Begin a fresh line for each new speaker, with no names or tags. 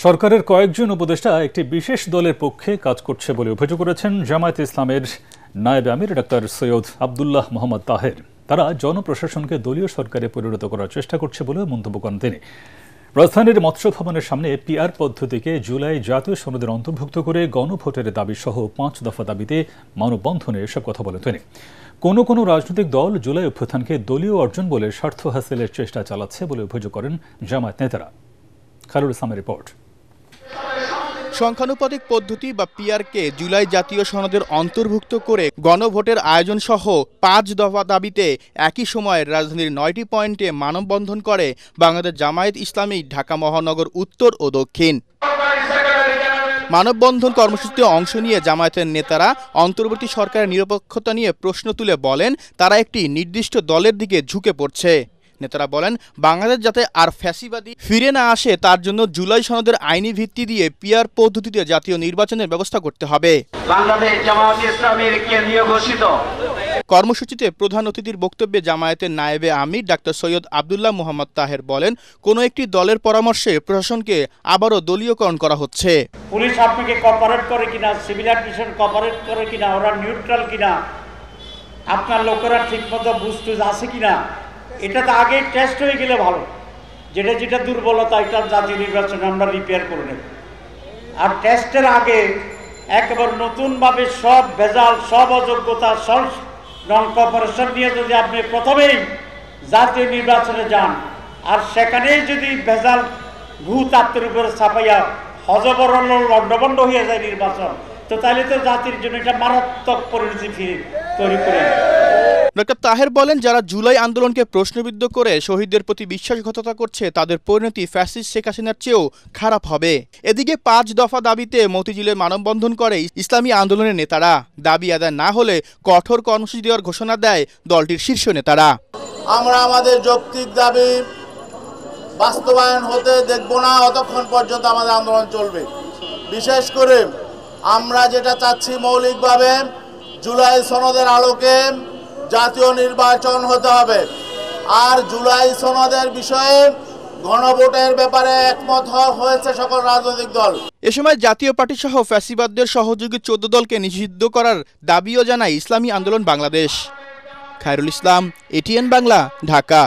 সরকারের কয়েকজন উপদেষ্টা একটি বিশেষ দলের পক্ষে কাজ করছে বলে অভিযোগ করেছেন জামায়াতে ইসলামের নায়েবে আমির ডাক্তার সৈয়দ আব্দুল্লাহ মোহাম্মদ তাহের। তারা জনপ্রশাসনকে দলীয় সরকারে পরিণত করার চেষ্টা করছে বলে মন্তব্য করেন তিনি। রাজধানীর মৎস্য ভবনের সামনে পিআর পদ্ধতিকে জুলাই জাতীয় সনদের অন্তর্ভুক্ত করে গণভোটের দাবি সহ 5 দফা দাবিতে মানববন্ধনে এসব কথা বলেন তিনি। কোনো রাজনৈতিক দল জুলাই অভ্যুত্থানকে দলীয় অর্জন বলে স্বার্থ হাসিলের চেষ্টা চালাচ্ছে বলে অভিযোগ করেন জামায়াত নেতারা। খায়রুল ইসলামের রিপোর্ট।
সংখ্যানুপাতিক পদ্ধতি বা পিআরকে জুলাই জাতীয় সনদের অন্তর্ভুক্ত করে গণভোটের আয়োজন সহ 5 দফা দাবিতে একই সময়ে রাজধানীর 9টি পয়েন্টে মানববন্ধন করে বাংলাদেশ জামায়াত ইসলামী ঢাকা মহানগর উত্তর ও দক্ষিণ। মানববন্ধন কর্মসূচিতে অংশ নিয়ে জামায়াতের নেতারা অন্তর্বর্তী সরকারের নিরপেক্ষতা নিয়ে প্রশ্ন তুলে বলেন তারা একটি নির্দিষ্ট দলের দিকে ঝুঁকে পড়ছে। নেতারা বলেন বাংলাদেশ যাতে আর ফ্যাসিবাদী ফিরে না আসে তার জন্য জুলাই সনদের আইনি ভিত্তি দিয়ে পিআর পদ্ধতিতে জাতীয় নির্বাচনের ব্যবস্থা করতে হবে।
বাংলাদেশ জামায়াত ইসলামীর কেন্দ্রীয় ঘোষিত
কর্মসূচিতে প্রধান অতিথির বক্তব্যে জামায়াতের নায়েবে আমির ডাক্তার সৈয়দ আব্দুল্লাহ মোহাম্মদ তাহের বলেন কোনো একটি দলের পরামর্শে প্রশাসনকে আবারও দলীয়করণ করা হচ্ছে।
পুলিশ আপনাকে কোঅপারেট করে কিনা, সিভিল অ্যাডমিনিস্ট্রেশন কোঅপারেট করে কিনা, ওরা নিউট্রাল কিনা, আপনার লোকেরা ঠিকমতো বুঝতে আছে কিনা, এটা তো আগে টেস্ট হয়ে গেলে ভালো। যেটা দুর্বলতা এটা জাতীয় নির্বাচনে আমরা রিপেয়ার করে নেব। আর টেস্টের আগে একেবারে নতুনভাবে সব ভেজাল, সব অযোগ্যতা, সব নন কোঅপারেশন নিয়ে যদি আপনি প্রথমেই জাতীয় নির্বাচনে যান আর সেখানেই যদি ভেজাল ভূতাত্ত্বের উপরে ছাপাইয়া হজবরল লণ্ডভণ্ড হয়ে যায় নির্বাচন, তো তাহলে তো জাতির জন্য এটা মারাত্মক পরিণতি তৈরি করে।
ডক্টর তাহের বলেন যারা জুলাই আন্দোলনকে প্রশ্নবিদ্ধ করে শহীদদের প্রতি বিশ্বাসঘাতকতা করছে তাদের পরিণতি ফ্যাসিস্ট শেখ হাসিনার চেয়েও খারাপ হবে। এদিকে 5 দফা দাবিতে মতিঝিলে মানববন্ধন করে ইসলামী আন্দোলনের নেতারা। দাবি আদায় না হলে কঠোর কর্মসূচি দেওয়ার ঘোষণা দেয় দলটির শীর্ষ নেতারা।
আমরা আমাদের যৌক্তিক দাবি বাস্তবায়ন হতে দেখব না ততক্ষণ পর্যন্ত আমাদের আন্দোলন চলবে। বিশেষ করে আমরা যেটা চাচ্ছি মৌলিকভাবে জুলাই সনদের আলোকে জাতীয় নির্বাচন হতে হবে। আর জুলাই সনদের বিষয়ে গণভোটের ব্যাপারে একমত হয়েছে সকল রাজনৈতিক দল।
এ সময় জাতীয় পার্টি সহ ফ্যাসিবাদদের সহযোগী 14 দলকে নিষিদ্ধ করার দাবিও জানায় ইসলামী আন্দোলন বাংলাদেশ। খায়রুল ইসলাম, এটিএন বাংলা, ঢাকা।